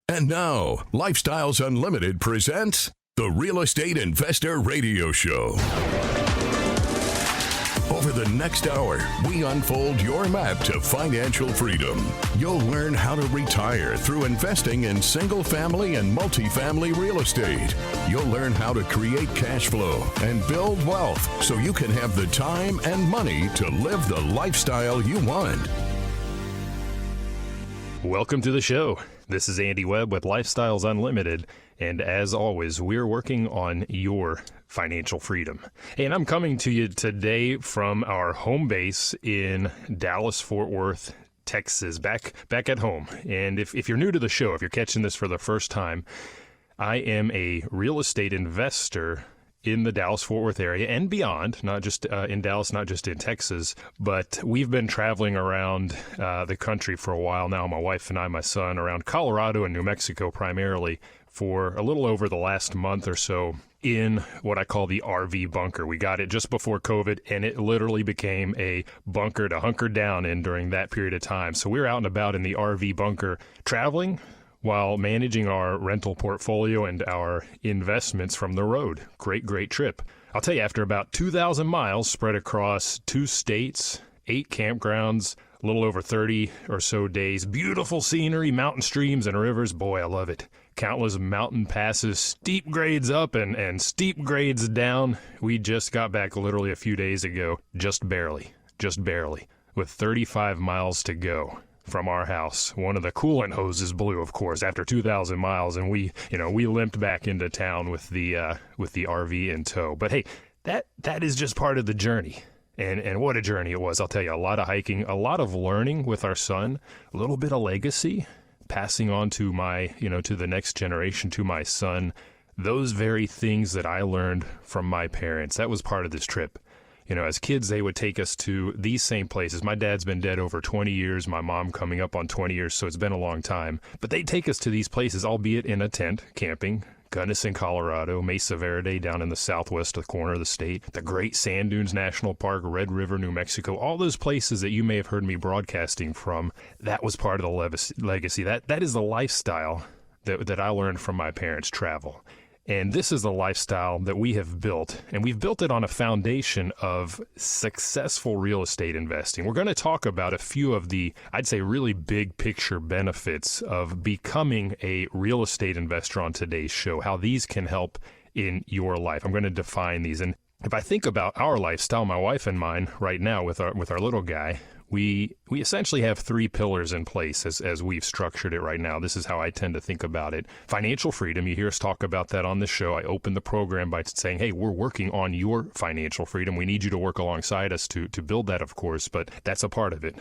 And now, Lifestyles Unlimited presents the Real Estate Investor Radio Show. Over the next hour, we unfold your map to financial freedom. You'll learn how to retire through investing in single-family and multifamily real estate. You'll learn how to create cash flow and build wealth so you can have the time and money to live the lifestyle you want. Welcome to the show. This is Andy Webb with Lifestyles Unlimited, and as always, we're working on your financial freedom. And I'm coming to you today from our home base in Dallas-Fort Worth, Texas, back at home. And if you're new to the show, if you're catching this for the first time, I am a real estate investor in the Dallas-Fort Worth area and beyond, not just in Dallas, not just in Texas, but we've been traveling around the country for a while now, my wife and I, my son, around Colorado and New Mexico primarily for a little over the last month or so in what I call the RV bunker. We got it just before COVID, and it literally became a bunker to hunker down in during that period of time. So we're out and about in the RV bunker traveling while managing our rental portfolio and our investments from the road. Great trip. I'll tell you, after about 2,000 miles spread across 2 states, 8 campgrounds, a little over 30 or so days, beautiful scenery, mountain streams and rivers. Boy, I love it. Countless mountain passes, steep grades up and steep grades down. We just got back literally a few days ago, just barely, with 35 miles to go from our house. One of the coolant hoses blew, of course, after 2,000 miles, and we limped back into town with the RV in tow. But hey, that is just part of the journey. And what a journey it was. I'll tell you, a lot of hiking, a lot of learning with our son, a little bit of legacy, passing on to to the next generation, to my son, those very things that I learned from my parents. That was part of this trip. As kids, they would take us to these same places. My dad's been dead over 20 years, my mom coming up on 20 years, so it's been a long time. But they'd take us to these places, albeit in a tent, camping. Gunnison, Colorado, Mesa Verde down in the southwest corner of the state, the Great Sand Dunes National Park, Red River, New Mexico, all those places that you may have heard me broadcasting from. That was part of the legacy. That is the lifestyle that I learned from my parents' travel. And this is the lifestyle that we have built, and we've built it on a foundation of successful real estate investing. We're going to talk about a few of the, I'd say, really big picture benefits of becoming a real estate investor on today's show, how these can help in your life. I'm going to define these. And if I think about our lifestyle, my wife and mine right now with our little guy, we essentially have 3 pillars in place as we've structured it right now. This is how I tend to think about it. Financial freedom. You hear us talk about that on the show. I opened the program by saying, hey, we're working on your financial freedom. We need you to work alongside us to build that, of course, but that's a part of it.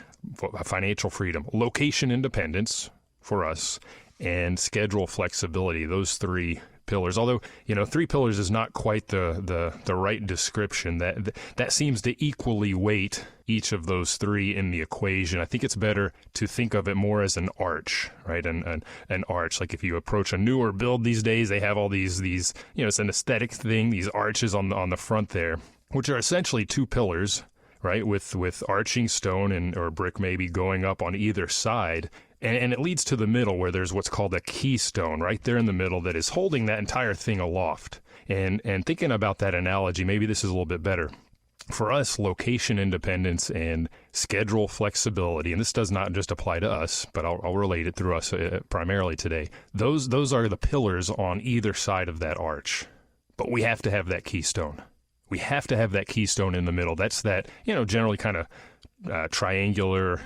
Financial freedom. Location independence for us, and schedule flexibility. Those 3 pillars. Although, 3 pillars is not quite the right description. That seems to equally weight each of those 3 in the equation. I think it's better to think of it more as an arch, right? An arch. Like if you approach a newer build these days, they have all these it's an aesthetic thing, these arches on the front there, which are essentially 2 pillars, right? With arching stone or brick maybe going up on either side. And it leads to the middle where there's what's called a keystone right there in the middle that is holding that entire thing aloft. And thinking about that analogy, maybe this is a little bit better. For us, location independence and schedule flexibility, and this does not just apply to us, but I'll relate it through us primarily today. Those are the pillars on either side of that arch. But we have to have that keystone. We have to have that keystone in the middle. That's that, generally kind of triangular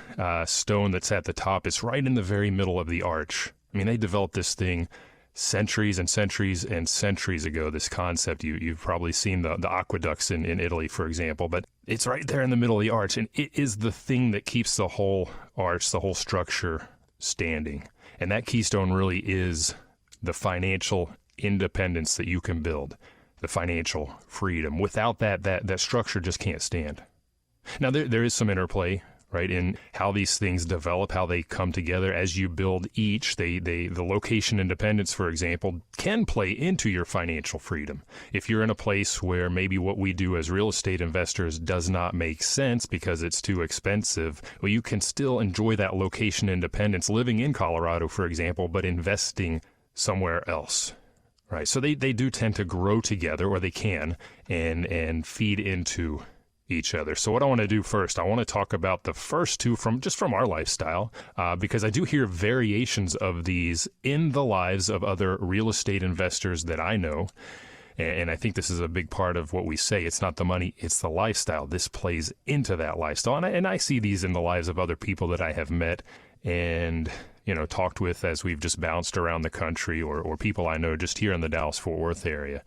stone that's at the top. It's right in the very middle of the arch. I mean, they developed this thing centuries and centuries and centuries ago, this concept. You've probably seen the aqueducts in Italy, for example, but it's right there in the middle of the arch, and it is the thing that keeps the whole arch, the whole structure standing. And that keystone really is the financial independence that you can build, the financial freedom. Without that structure just can't stand. Now, there is some interplay right? In how these things develop, how they come together as you build each. The location independence, for example, can play into your financial freedom. If you're in a place where maybe what we do as real estate investors does not make sense because it's too expensive, well, you can still enjoy that location independence living in Colorado, for example, but investing somewhere else. Right, so they do tend to grow together, or they can, and feed into each other. So what I want to do first, I want to talk about the first two from our lifestyle, because I do hear variations of these in the lives of other real estate investors that I know. And I think this is a big part of what we say. It's not the money, it's the lifestyle. This plays into that lifestyle. And I see these in the lives of other people that I have met and talked with as we've just bounced around the country, or people I know just here in the Dallas-Fort Worth area.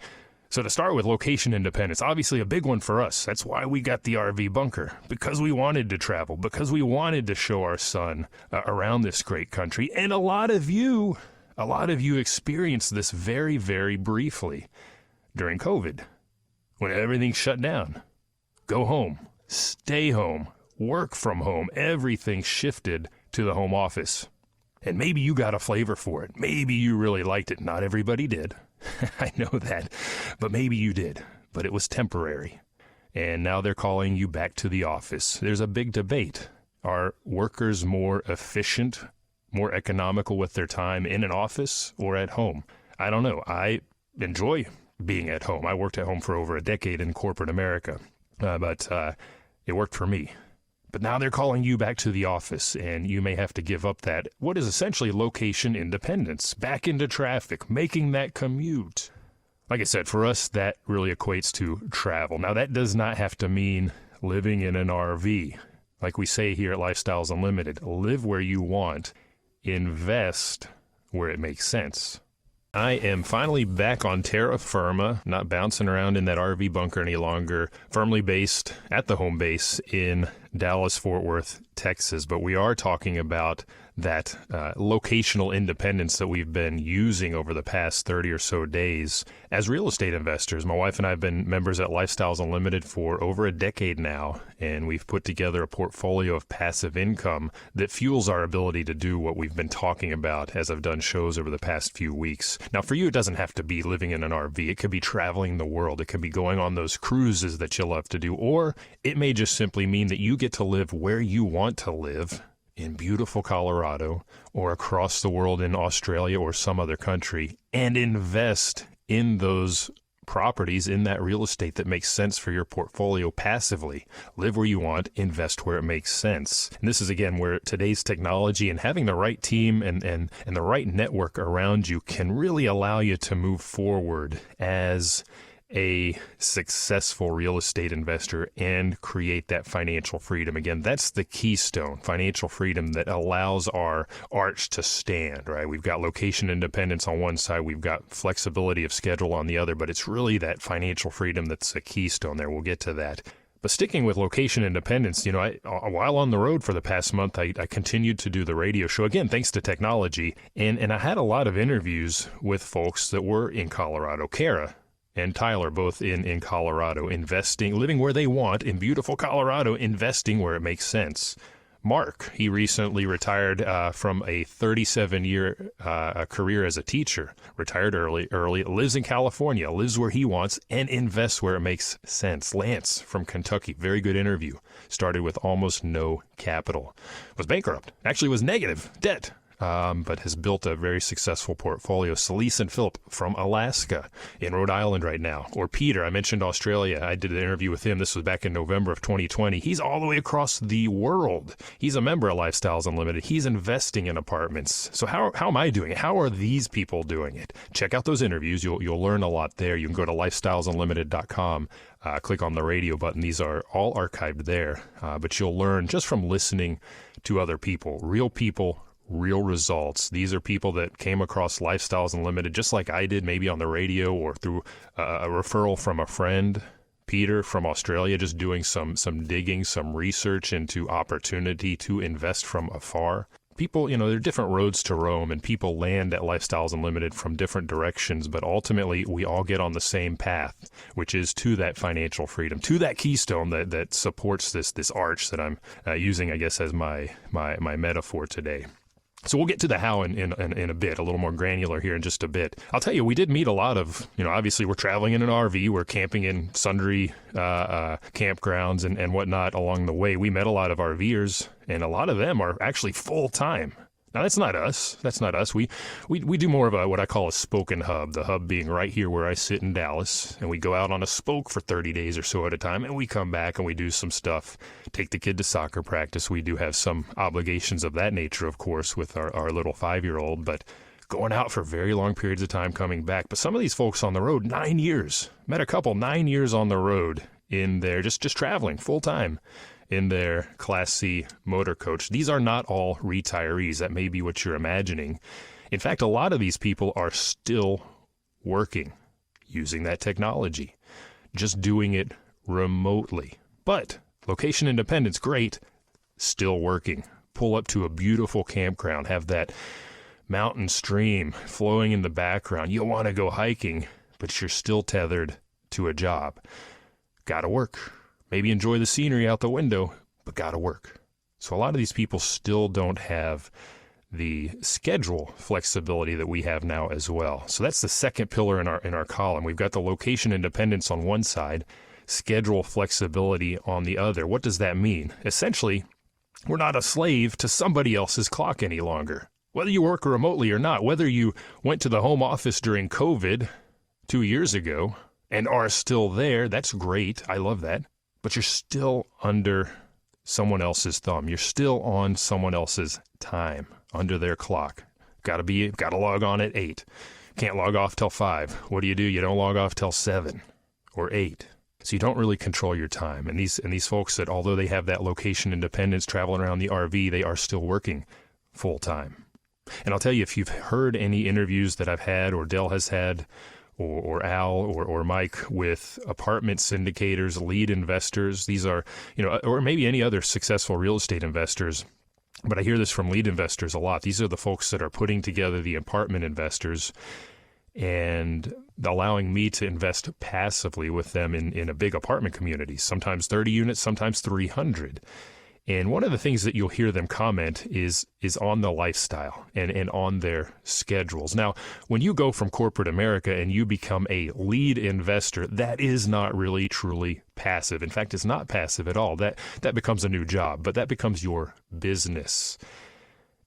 So to start with, location independence, obviously a big one for us. That's why we got the RV bunker, because we wanted to travel, because we wanted to show our son around this great country. And a lot of you experienced this very, very briefly during COVID, when everything shut down. Go home, stay home, work from home. Everything shifted to the home office. And maybe you got a flavor for it. Maybe you really liked it. Not everybody did. I know that. But maybe you did. But it was temporary. And now they're calling you back to the office. There's a big debate. Are workers more efficient, more economical with their time in an office or at home? I don't know. I enjoy being at home. I worked at home for over a decade in corporate America. But it worked for me. But now they're calling you back to the office, and you may have to give up that, what is essentially location independence, back into traffic, making that commute. Like I said, for us, that really equates to travel. Now, that does not have to mean living in an RV. Like we say here at Lifestyles Unlimited, live where you want, invest where it makes sense. I am finally back on terra firma, not bouncing around in that RV bunker any longer, firmly based at the home base in Dallas-Fort Worth, Texas. But we are talking about that locational independence that we've been using over the past 30 or so days as real estate investors. My wife and I have been members at Lifestyles Unlimited for over a decade now, and we've put together a portfolio of passive income that fuels our ability to do what we've been talking about as I've done shows over the past few weeks. Now, for you, it doesn't have to be living in an RV. It could be traveling the world. It could be going on those cruises that you love to do, or it may just simply mean that you get to live where you want to live in beautiful Colorado, or across the world in Australia or some other country, and invest in those properties, in that real estate that makes sense for your portfolio passively. Live where you want, invest where it makes sense. And this is, again, where today's technology and having the right team and the right network around you can really allow you to move forward as a successful real estate investor and create that financial freedom. Again, that's the keystone, financial freedom that allows our arch to stand, right? We've got location independence on one side, we've got flexibility of schedule on the other, but it's really that financial freedom that's a keystone there. We'll get to that. But sticking with location independence, while on the road for the past month, I continued to do the radio show, again, thanks to technology. And I had a lot of interviews with folks that were in Colorado. Kara and Tyler, both in Colorado, investing, living where they want in beautiful Colorado, investing where it makes sense. Mark, he recently retired from a 37-year career as a teacher, retired early, lives in California, lives where he wants, and invests where it makes sense. Lance from Kentucky, very good interview, started with almost no capital, was bankrupt, actually was negative debt, but has built a very successful portfolio. Celise and Philip from Alaska, in Rhode Island right now. Or Peter, I mentioned Australia. I did an interview with him. This was back in November of 2020. He's all the way across the world. He's a member of Lifestyles Unlimited. He's investing in apartments. So how am I doing it? How are these people doing it? Check out those interviews. You'll learn a lot there. You can go to lifestylesunlimited.com. Click on the radio button. These are all archived there. But you'll learn just from listening to other people, real results. These are people that came across Lifestyles Unlimited just like I did, maybe on the radio or through a referral from a friend. Peter from Australia, just doing some digging, some research into opportunity to invest from afar. People, there are different roads to Rome, and people land at Lifestyles Unlimited from different directions, but ultimately we all get on the same path, which is to that financial freedom, to that keystone that supports this arch that I'm using, I guess, as my metaphor today. So we'll get to the how in a bit, a little more granular here in just a bit. I'll tell you, we did meet a lot of, obviously we're traveling in an RV, we're camping in sundry campgrounds and whatnot along the way. We met a lot of RVers, and a lot of them are actually full-time. Now, that's not us. We do more of what I call a spoken hub, the hub being right here where I sit in Dallas, and we go out on a spoke for 30 days or so at a time, and we come back and we do some stuff, take the kid to soccer practice. We do have some obligations of that nature, of course, with our little 5-year-old, but going out for very long periods of time, coming back. But some of these folks on the road, 9 years. Met a couple, 9 years on the road in there, just traveling full-time in their Class C motor coach. These are not all retirees. That may be what you're imagining. In fact, a lot of these people are still working using that technology, just doing it remotely. But location independence, great, still working. Pull up to a beautiful campground, have that mountain stream flowing in the background. You'll want to go hiking, but you're still tethered to a job. Gotta work. Maybe enjoy the scenery out the window, but gotta work. So a lot of these people still don't have the schedule flexibility that we have now as well. So that's the second pillar in our column. We've got the location independence on one side, schedule flexibility on the other. What does that mean? Essentially, we're not a slave to somebody else's clock any longer. Whether you work remotely or not, whether you went to the home office during COVID 2 years ago and are still there, that's great. I love that. But you're still under someone else's thumb. You're still on someone else's time, under their clock. Gotta log on at 8. Can't log off till 5. What do? You don't log off till 7 or 8. So you don't really control your time. And these folks that, although they have that location independence, traveling around the RV, they are still working full time. And I'll tell you, if you've heard any interviews that I've had, or Dell has had, or Al or Mike with apartment syndicators, lead investors. These are, or maybe any other successful real estate investors. But I hear this from lead investors a lot. These are the folks that are putting together the apartment investors and allowing me to invest passively with them in a big apartment community, sometimes 30 units, sometimes 300. And one of the things that you'll hear them comment is on the lifestyle and on their schedules. Now, when you go from corporate America and you become a lead investor, that is not really truly passive. In fact, it's not passive at all. That becomes a new job, but that becomes your business.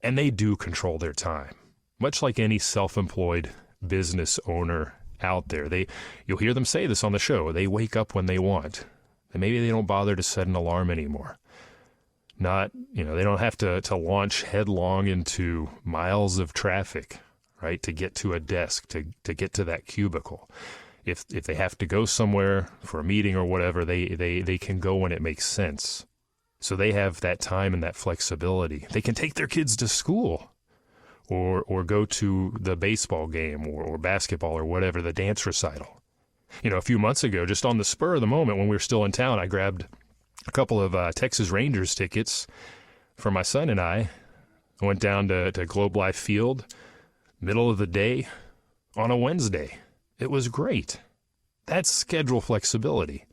And they do control their time, much like any self-employed business owner out there. You'll hear them say this on the show. They wake up when they want. And maybe they don't bother to set an alarm anymore. They don't have to launch headlong into miles of traffic, right, to get to a desk, to get to that cubicle. If they have to go somewhere for a meeting or whatever, they can go when it makes sense. So they have that time and that flexibility. They can take their kids to school or go to the baseball game or basketball or whatever, the dance recital. A few months ago, just on the spur of the moment when we were still in town, I grabbed a couple of Texas Rangers tickets for my son and I. Went down to Globe Life Field, middle of the day, on a Wednesday. It was great. That's schedule flexibility.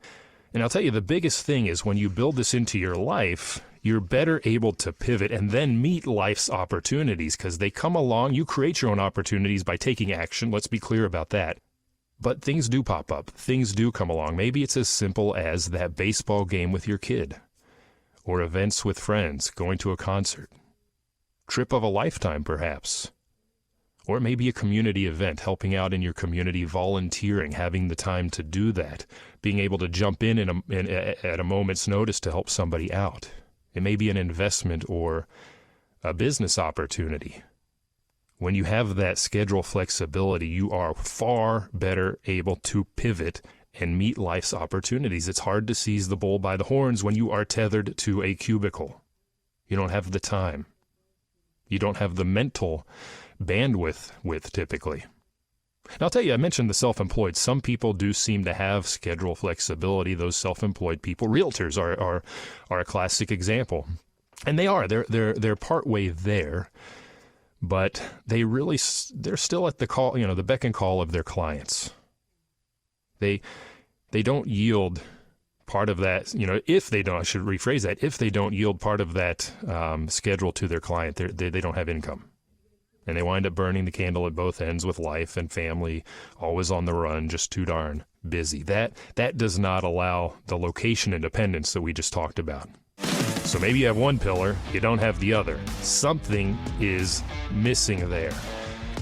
And I'll tell you, the biggest thing is when you build this into your life, you're better able to pivot and then meet life's opportunities because they come along. You create your own opportunities by taking action. Let's be clear about that. But things do pop up. Things do come along. Maybe it's as simple as that baseball game with your kid, or events with friends, going to a concert, trip of a lifetime perhaps, or maybe a community event, helping out in your community, volunteering, having the time to do that, being able to jump in at a moment's notice to help somebody out. It may be an investment or a business opportunity. When you have that schedule flexibility, you are far better able to pivot and meet life's opportunities. It's hard to seize the bull by the horns when you are tethered to a cubicle. You don't have the time. You don't have the mental bandwidth typically. Now, I'll tell you, I mentioned the self-employed. Some people do seem to have schedule flexibility. Those self-employed people, realtors are a classic example. And they are. They're partway there, but they're still at the call, the beck and call of their clients. They don't yield part of that, if they don't, I should rephrase that, if they don't yield part of that schedule to their client, they don't have income. And they wind up burning the candle at both ends with life and family, always on the run, just too darn busy. That does not allow the location independence that we just talked about. So maybe you have one pillar, you don't have the other. Something is missing there.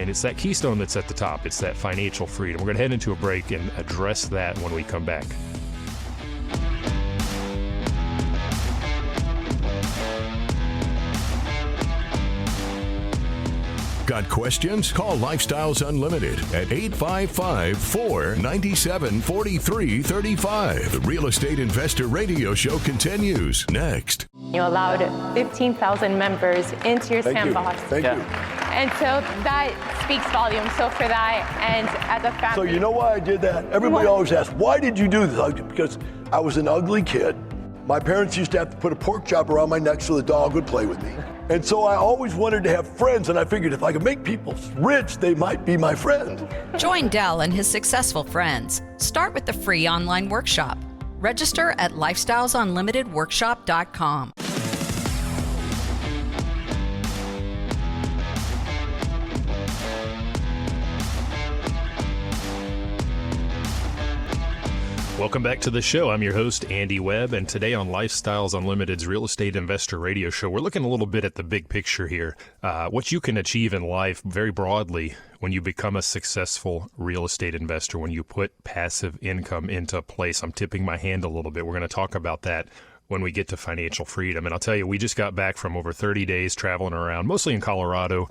And it's that keystone that's at the top. It's that financial freedom. We're going to head into a break and address that when we come back. Got questions? Call Lifestyles Unlimited at 855-497-4335. The Real Estate Investor Radio Show continues next. You allowed 15,000 members into your sandbox. Thank you. And so that speaks volumes. So for that, and as a family. So you know why I did that? Everybody always asks, why did you do this? Because I was an ugly kid. My parents used to have to put a pork chop around my neck so the dog would play with me. And so I always wanted to have friends, and I figured if I could make people rich, they might be my friend. Join Dell and his successful friends. Start with the free online workshop. Register at lifestylesunlimitedworkshop.com. Welcome back to the show. I'm your host, Andy Webb, and today on Lifestyles Unlimited's Real Estate Investor Radio Show, we're looking a little bit at the big picture here, what you can achieve in life very broadly when you become a successful real estate investor, when you put passive income into place. I'm tipping my hand a little bit. We're going to talk about that when we get to financial freedom. And I'll tell you, we just got back from over 30 days traveling around, mostly in Colorado,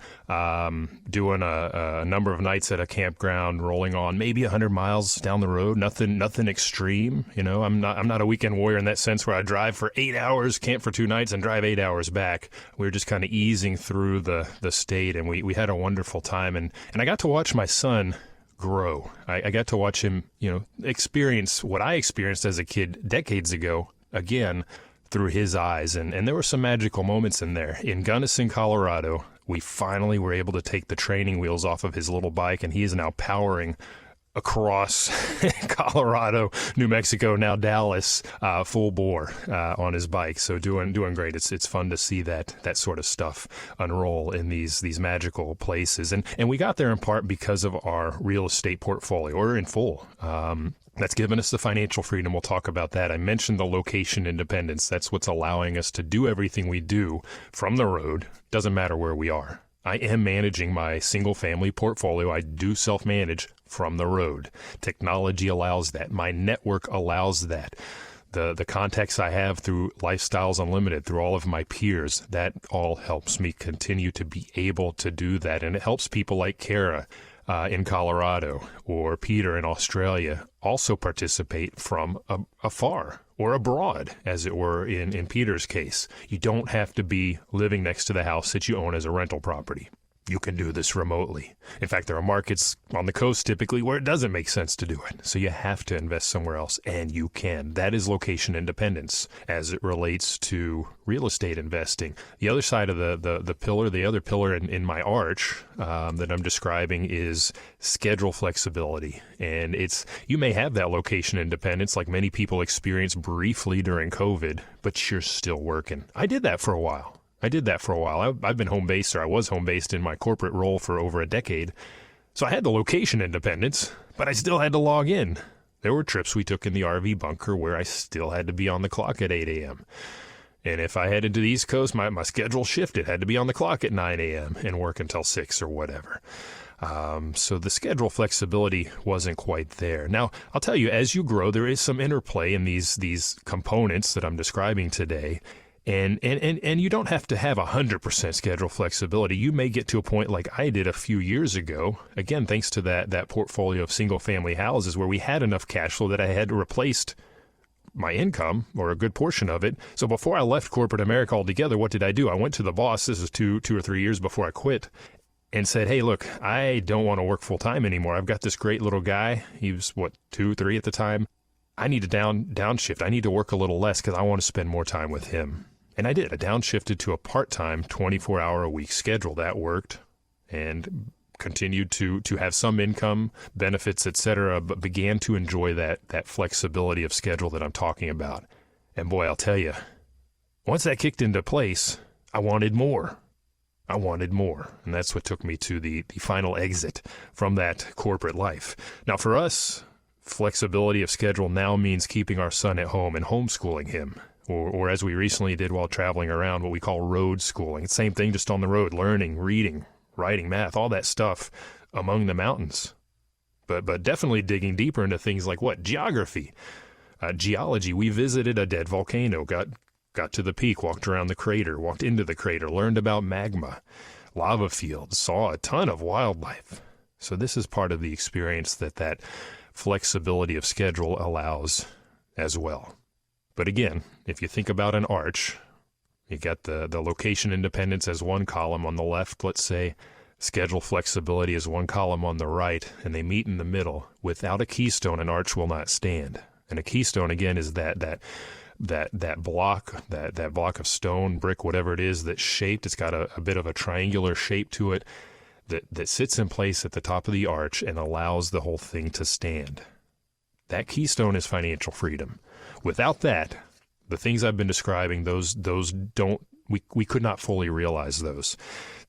doing a number of nights at a campground, rolling on maybe 100 miles down the road. Nothing extreme. I'm not a weekend warrior in that sense where I drive for 8 hours, camp for 2 nights, and drive 8 hours back. We were just kind of easing through the state, and we had a wonderful time. And I got to watch my son grow. I got to watch him, experience what I experienced as a kid decades ago, again, through his eyes. And there were some magical moments in there. In Gunnison, Colorado, we finally were able to take the training wheels off of his little bike, and he is now powering across Colorado, New Mexico, now Dallas, full bore on his bike. So doing great. It's fun to see that sort of stuff unroll in these magical places. And we got there in part because of our real estate portfolio. We're in full. That's given us the financial freedom. We'll talk about that. I mentioned the location independence. That's what's allowing us to do everything we do from the road. Doesn't matter where we are. I am managing my single family portfolio. I do self-manage from the road. Technology allows that. My network allows that. The contacts I have through Lifestyles Unlimited, through all of my peers, that all helps me continue to be able to do that. And it helps people like Kara in Colorado or Peter in Australia also participate from afar or abroad, as it were, in Peter's case. You don't have to be living next to the house that you own as a rental property. You can do this remotely. In fact, there are markets on the coast typically where it doesn't make sense to do it. So you have to invest somewhere else, and you can. That is location independence as it relates to real estate investing. The other side of the pillar, the other pillar in my arch that I'm describing is schedule flexibility. And you may have that location independence like many people experienced briefly during COVID, but you're still working. I did that for a while. I've been home-based, or I was home-based in my corporate role for over a decade. So I had the location independence, but I still had to log in. There were trips we took in the RV bunker where I still had to be on the clock at 8 a.m. And if I headed to the East Coast, my schedule shifted. Had to be on the clock at 9 a.m. and work until 6 or whatever. So the schedule flexibility wasn't quite there. Now, I'll tell you, as you grow, there is some interplay in these components that I'm describing today. And you don't have to have 100% schedule flexibility. You may get to a point like I did a few years ago, again, thanks to that portfolio of single-family houses where we had enough cash flow that I had replaced my income, or a good portion of it. So before I left corporate America altogether, what did I do? I went to the boss, this is two or 3 years before I quit, and said, hey, look, I don't want to work full-time anymore. I've got this great little guy. He was, 2, 3 at the time. I need to downshift. I need to work a little less because I want to spend more time with him. And I did. I downshifted to a part-time 24-hour-a-week schedule. That worked, and continued to have some income, benefits, etc., but began to enjoy that flexibility of schedule that I'm talking about. And boy, I'll tell you, once that kicked into place, I wanted more. And that's what took me to the final exit from that corporate life. Now, for us, flexibility of schedule now means keeping our son at home and homeschooling him. Or as we recently did while traveling around, what we call road schooling. It's the same thing, just on the road, learning, reading, writing, math, all that stuff among the mountains. But definitely digging deeper into things like what? Geography, geology. We visited a dead volcano, got to the peak, walked around the crater, walked into the crater, learned about magma, lava fields, saw a ton of wildlife. So this is part of the experience that flexibility of schedule allows as well. But again, if you think about an arch, you got the location independence as one column on the left, let's say, schedule flexibility is one column on the right, and they meet in the middle. Without a keystone, an arch will not stand. And a keystone, again, is that block of stone, brick, whatever it is, that's shaped. It's got a bit of a triangular shape to it that sits in place at the top of the arch and allows the whole thing to stand. That keystone is financial freedom. Without that, the things I've been describing, those don't, we could not fully realize those.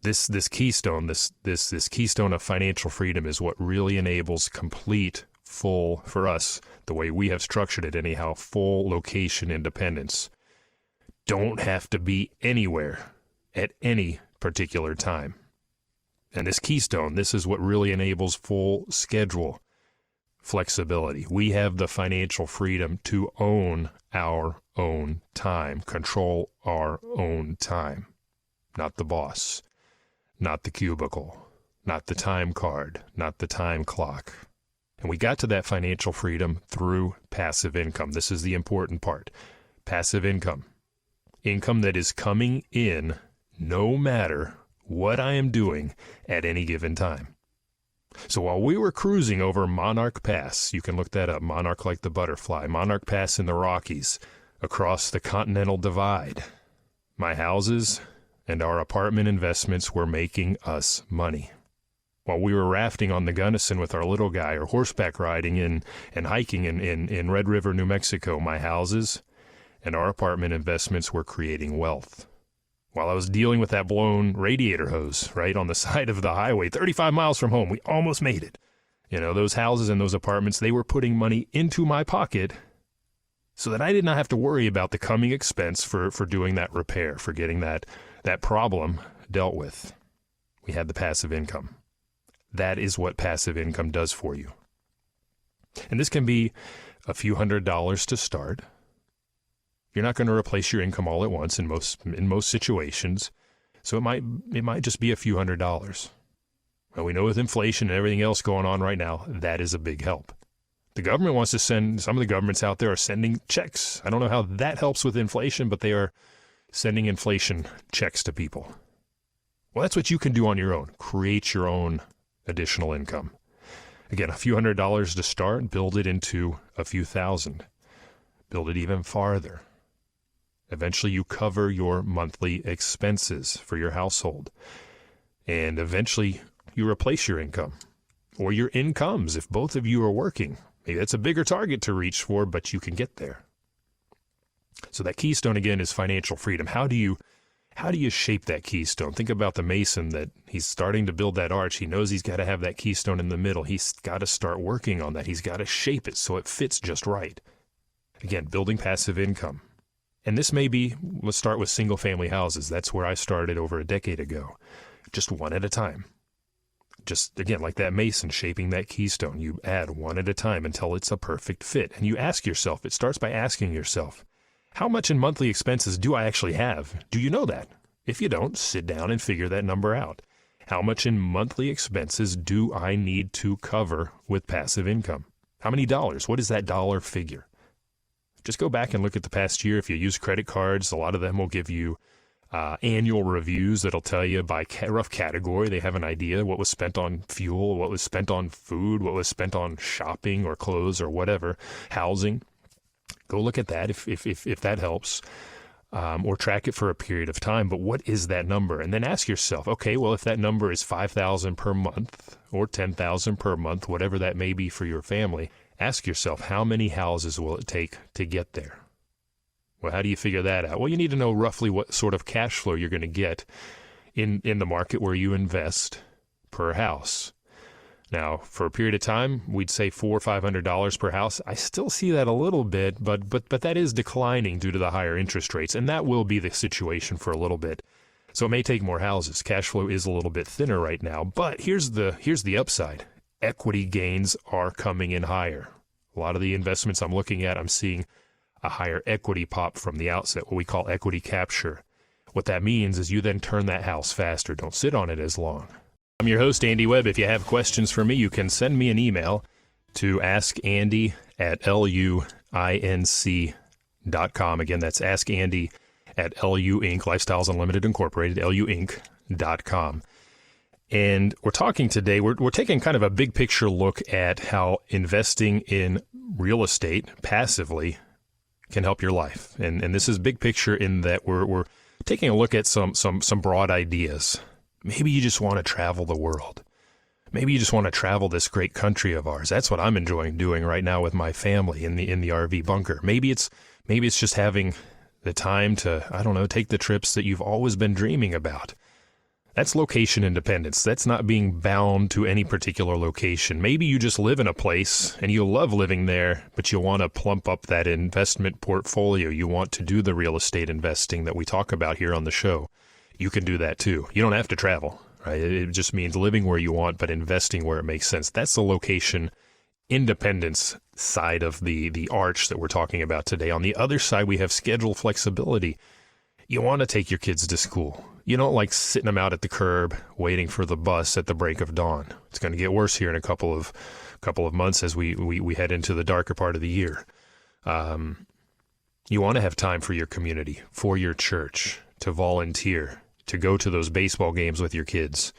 This keystone, this keystone of financial freedom is what really enables complete, full, for us, the way we have structured it anyhow, full location independence. Don't have to be anywhere at any particular time. And this keystone, this is what really enables full schedule flexibility. We have the financial freedom to own our own time, control our own time. Not the boss, not the cubicle, not the time card, not the time clock. And we got to that financial freedom through passive income. This is the important part. Passive income. Income that is coming in no matter what I am doing at any given time. So while we were cruising over Monarch Pass, you can look that up, Monarch like the butterfly, Monarch Pass in the Rockies, across the Continental Divide, my houses and our apartment investments were making us money. While we were rafting on the Gunnison with our little guy, or horseback riding and hiking in Red River, New Mexico, my houses and our apartment investments were creating wealth. While I was dealing with that blown radiator hose right on the side of the highway, 35 miles from home, we almost made it. You know, those houses and those apartments, they were putting money into my pocket so that I did not have to worry about the coming expense for doing that repair, for getting that problem dealt with. We had the passive income. That is what passive income does for you. And this can be a few $100s to start. You're not going to replace your income all at once in most situations, so it might just be a few $100s. Well, we know with inflation and everything else going on right now, that is a big help. The government wants to send, some of the governments out there are sending checks. I don't know how that helps with inflation, but they are sending inflation checks to people. Well, that's what you can do on your own. Create your own additional income. Again, a few $100s to start, build it into a few thousand. Build it even farther. Eventually, you cover your monthly expenses for your household. And eventually, you replace your income or your incomes if both of you are working. Maybe that's a bigger target to reach for, but you can get there. So that keystone, again, is financial freedom. How do you shape that keystone? Think about the mason that he's starting to build that arch. He knows he's got to have that keystone in the middle. He's got to start working on that. He's got to shape it so it fits just right. Again, building passive income. And this may be, let's start with single-family houses. That's where I started over a decade ago. Just one at a time. Just, again, like that mason shaping that keystone. You add one at a time until it's a perfect fit. And you ask yourself, it starts by asking yourself, how much in monthly expenses do I actually have? Do you know that? If you don't, sit down and figure that number out. How much in monthly expenses do I need to cover with passive income? How many dollars? What is that dollar figure? Just go back and look at the past year. If you use credit cards, a lot of them will give you annual reviews that'll tell you by rough category. They have an idea what was spent on fuel, what was spent on food, what was spent on shopping or clothes or whatever, housing. Go look at that if that helps. or track it for a period of time. But what is that number? And then ask yourself, okay, well, if that number is $5,000 per month or $10,000 per month, whatever that may be for your family, ask yourself, how many houses will it take to get there? Well, how do you figure that out? Well, you need to know roughly what sort of cash flow you're going to get in the market where you invest per house. Now, for a period of time, we'd say $400 or $500 per house. I still see that a little bit, but that is declining due to the higher interest rates, and that will be the situation for a little bit. So it may take more houses. Cash flow is a little bit thinner right now, but here's the upside. Equity gains are coming in higher. A lot of the investments I'm looking at, I'm seeing a higher equity pop from the outset, what we call equity capture. What that means is you then turn that house faster. Don't sit on it as long. I'm your host, Andy Webb. If you have questions for me, you can send me an email to askandy@luinc.com. Again, that's askandy@LUinc, Lifestyles Unlimited Incorporated, LUinc.com. And we're talking today, we're taking kind of a big picture look at how investing in real estate passively can help your life. And this is big picture in that we're taking a look at some broad ideas. Maybe you just want to travel the world. Maybe you just want to travel this great country of ours. That's what I'm enjoying doing right now with my family in the RV bunker. Maybe it's just having the time to, I don't know, take the trips that you've always been dreaming about. That's location independence. That's not being bound to any particular location. Maybe you just live in a place and you love living there, but you want to plump up that investment portfolio. You want to do the real estate investing that we talk about here on the show. You can do that too. You don't have to travel, right? It just means living where you want, but investing where it makes sense. That's the location independence side of the arch that we're talking about today. On the other side, we have schedule flexibility. You want to take your kids to school. You don't like sitting them out at the curb waiting for the bus at the break of dawn. It's going to get worse here in a couple of months as we head into the darker part of the year. You want to have time for your community, for your church, to volunteer, to go to those baseball games with your kids.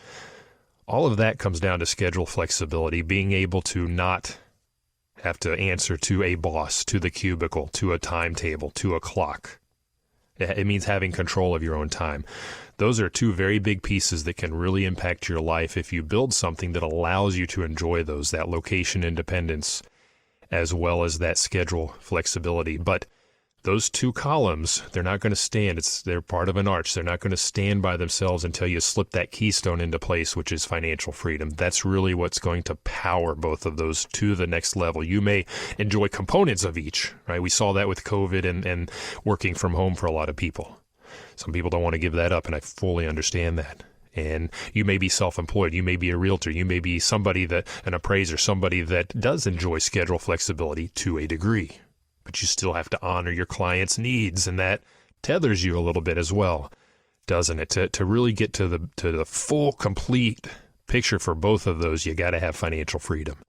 All of that comes down to schedule flexibility, being able to not have to answer to a boss, to the cubicle, to a timetable, to a clock. It means having control of your own time. Those are two very big pieces that can really impact your life if you build something that allows you to enjoy those, that location independence, as well as that schedule flexibility. But those two columns, they're not going to stand. They're part of an arch. They're not going to stand by themselves until you slip that keystone into place, which is financial freedom. That's really what's going to power both of those to the next level. You may enjoy components of each, right? We saw that with COVID and working from home for a lot of people. Some people don't want to give that up, and I fully understand that. And you may be self-employed. You may be a realtor. You may be an appraiser, somebody that does enjoy schedule flexibility to a degree. But you still have to honor your client's needs, and that tethers you a little bit as well, doesn't it? To really get to the full, complete picture for both of those, you got to have financial freedom.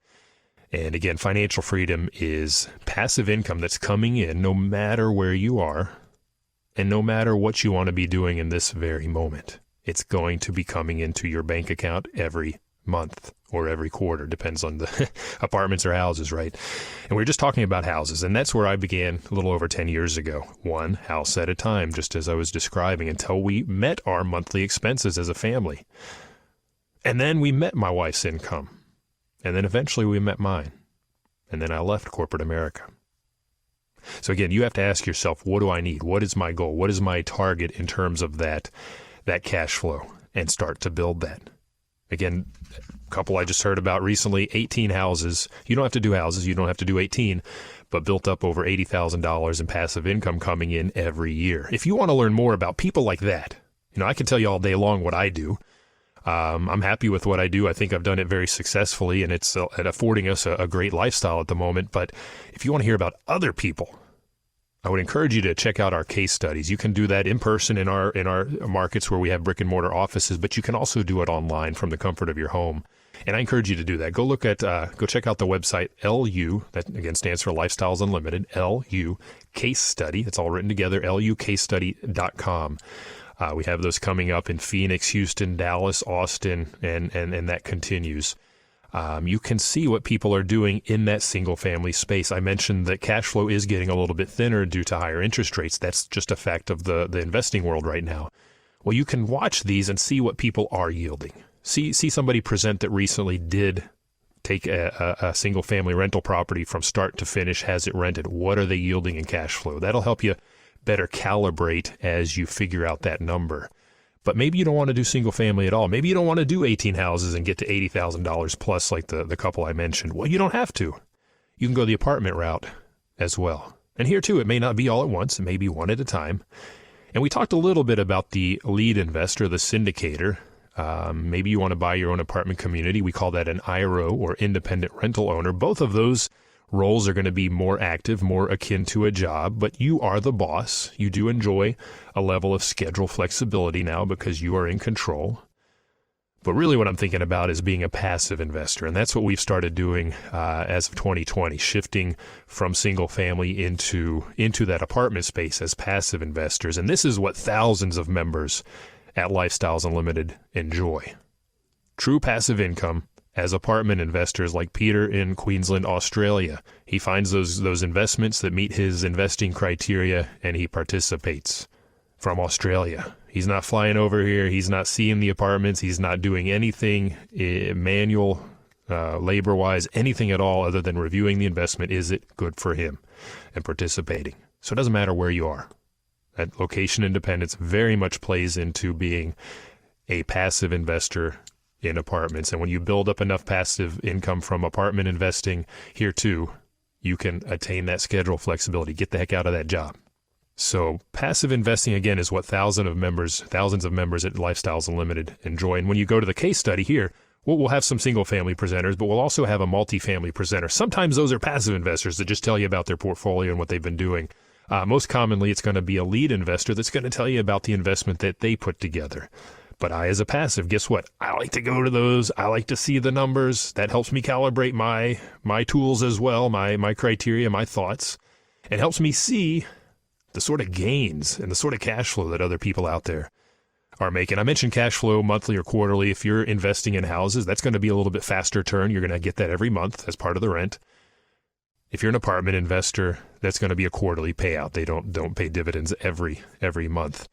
And again, financial freedom is passive income that's coming in no matter where you are and no matter what you want to be doing in this very moment. It's going to be coming into your bank account every month or every quarter, depends on the apartments or houses, right? And we're just talking about houses, and that's where I began a little over 10 years ago, one house at a time, just as I was describing, until we met our monthly expenses as a family. And then we met my wife's income, and then eventually we met mine, and then I left corporate America. So again, you have to ask yourself, what do I need? What is my goal? What is my target in terms of that cash flow? And start to build that. Again, a couple I just heard about recently, 18 houses. You don't have to do houses. You don't have to do 18, but built up over $80,000 in passive income coming in every year. If you want to learn more about people like that, I can tell you all day long what I do. I'm happy with what I do. I think I've done it very successfully, and it's affording us a great lifestyle at the moment. But if you want to hear about other people, I would encourage you to check out our case studies. You can do that in person in our markets where we have brick and mortar offices, but you can also do it online from the comfort of your home. And I encourage you to do that. Go check out the website LU, that again stands for Lifestyles Unlimited, LU Case Study. It's all written together, lucasestudy.com. We have those coming up in Phoenix, Houston, Dallas, Austin, and that continues. You can see what people are doing in that single-family space. I mentioned that cash flow is getting a little bit thinner due to higher interest rates. That's just a fact of the investing world right now. Well, you can watch these and see what people are yielding. See somebody present that recently did take a single-family rental property from start to finish, has it rented. What are they yielding in cash flow? That'll help you better calibrate as you figure out that number. But maybe you don't want to do single-family at all. Maybe you don't want to do 18 houses and get to $80,000 plus like the couple I mentioned. Well, you don't have to. You can go the apartment route as well. And here, too, it may not be all at once. It may be one at a time. And we talked a little bit about the lead investor, the syndicator. Maybe you want to buy your own apartment community. We call that an IRO or independent rental owner. Both of those roles are going to be more active, more akin to a job, but you are the boss. You do enjoy a level of schedule flexibility now because you are in control. But really what I'm thinking about is being a passive investor, and that's what we've started doing as of 2020, shifting from single family into that apartment space as passive investors. And this is what thousands of members at Lifestyles Unlimited enjoy. True passive income as apartment investors like Peter in Queensland, Australia. He finds those investments that meet his investing criteria and he participates from Australia. He's not flying over here. He's not seeing the apartments. He's not doing anything manual, labor-wise, anything at all other than reviewing the investment. Is it good for him and participating? So it doesn't matter where you are. That location independence very much plays into being a passive investor in apartments. And when you build up enough passive income from apartment investing, here too, you can attain that schedule flexibility. Get the heck out of that job. So passive investing, again, is what thousands of members at Lifestyles Unlimited enjoy. And when you go to the case study here, we'll have some single-family presenters, but we'll also have a multi-family presenter. Sometimes those are passive investors that just tell you about their portfolio and what they've been doing. Most commonly, it's going to be a lead investor that's going to tell you about the investment that they put together. But I, as a passive, guess what? I like to go to those. I like to see the numbers. That helps me calibrate my tools as well, my criteria, my thoughts. It helps me see the sort of gains and the sort of cash flow that other people out there are making. I mentioned cash flow monthly or quarterly. If you're investing in houses, that's going to be a little bit faster turn. You're going to get that every month as part of the rent. If you're an apartment investor, that's going to be a quarterly payout. They don't pay dividends every month.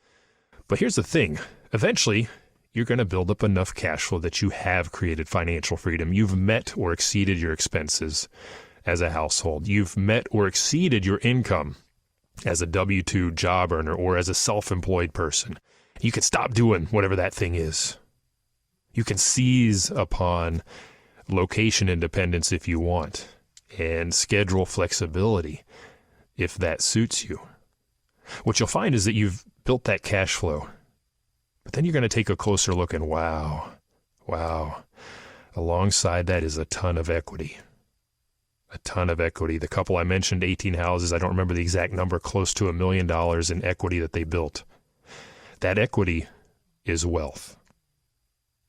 But here's the thing. Eventually, you're going to build up enough cash flow that you have created financial freedom. You've met or exceeded your expenses as a household. You've met or exceeded your income as a W-2 job earner or as a self-employed person. You can stop doing whatever that thing is. You can seize upon location independence if you want and schedule flexibility if that suits you. What you'll find is that you've built that cash flow. But then you're going to take a closer look and wow, alongside that is a ton of equity. A ton of equity. The couple I mentioned, 18 houses, I don't remember the exact number, close to $1 million in equity that they built. That equity is wealth.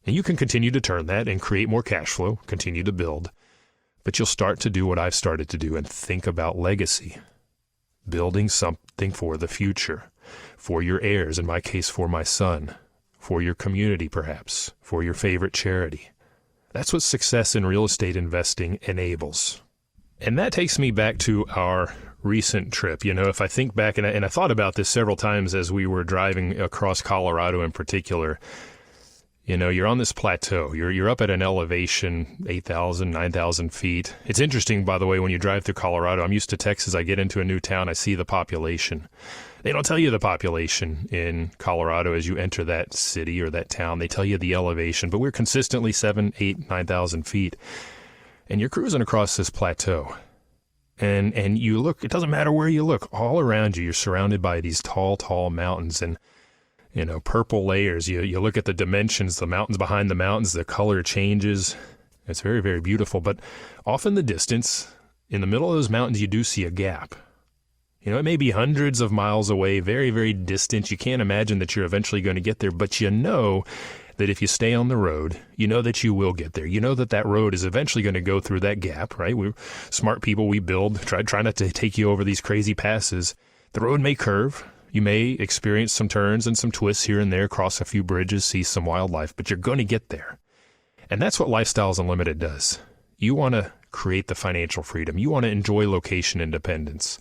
And you can continue to turn that and create more cash flow, continue to build. But you'll start to do what I've started to do and think about legacy. Building something for the future, for your heirs, in my case, for my son, for your community perhaps, for your favorite charity. That's what success in real estate investing enables. And that takes me back to our recent trip. You know, if I think back, and I thought about this several times as we were driving across Colorado in particular, you know, you're on this plateau. You're up at an elevation, 8,000, 9,000 feet. It's interesting, by the way, when you drive through Colorado. I'm used to Texas. I get into a new town. I see the population. They don't tell you the population in Colorado as you enter that city or that town. They tell you the elevation. But we're consistently 7, 8, 9,000 feet. And you're cruising across this plateau. And you look, it doesn't matter where you look. All around you, you're surrounded by these tall, tall mountains and, you know, purple layers. You look at the dimensions, the mountains behind the mountains, the color changes. It's very, very beautiful. But off in the distance, in the middle of those mountains, you do see a gap. You know, it may be hundreds of miles away, very, very distant. You can't imagine that you're eventually going to get there, but you know that if you stay on the road, you know that you will get there. You know that that road is eventually going to go through that gap, right? We're smart people. We build, try not to take you over these crazy passes. The road may curve. You may experience some turns and some twists here and there, cross a few bridges, see some wildlife, but you're going to get there. And that's what Lifestyles Unlimited does. You want to create the financial freedom. You want to enjoy location independence.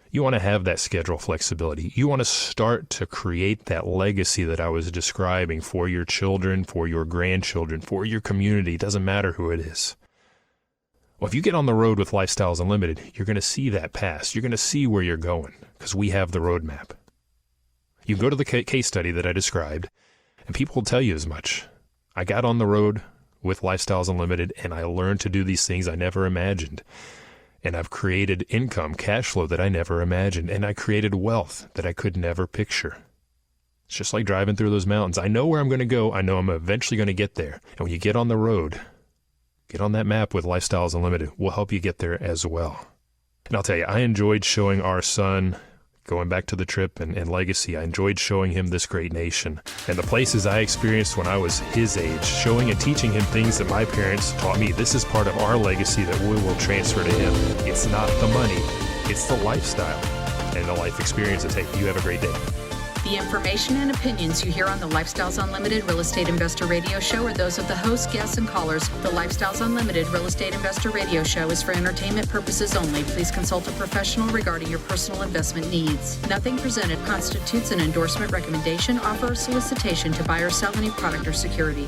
You want to have that schedule flexibility. You want to start to create that legacy that I was describing for your children, for your grandchildren, for your community. It doesn't matter who it is. Well, if you get on the road with Lifestyles Unlimited, you're going to see that path. You're going to see where you're going because we have the roadmap. You go to the case study that I described, and people will tell you as much. I got on the road with Lifestyles Unlimited, and I learned to do these things I never imagined. And I've created income, cash flow that I never imagined, and I created wealth that I could never picture. It's just like driving through those mountains. I know where I'm going to go. I know I'm eventually going to get there. And when you get on the road, get on that map with Lifestyles Unlimited. We'll help you get there as well. And I'll tell you, I enjoyed showing our son, going back to the trip and legacy, I enjoyed showing him this great nation and the places I experienced when I was his age, showing and teaching him things that my parents taught me. This is part of our legacy that we will transfer to him. It's not the money, it's the lifestyle and the life experiences. Hey, you have a great day. The information and opinions you hear on the Lifestyles Unlimited Real Estate Investor Radio Show are those of the hosts, guests, and callers. The Lifestyles Unlimited Real Estate Investor Radio Show is for entertainment purposes only. Please consult a professional regarding your personal investment needs. Nothing presented constitutes an endorsement, recommendation, offer, or solicitation to buy or sell any product or security.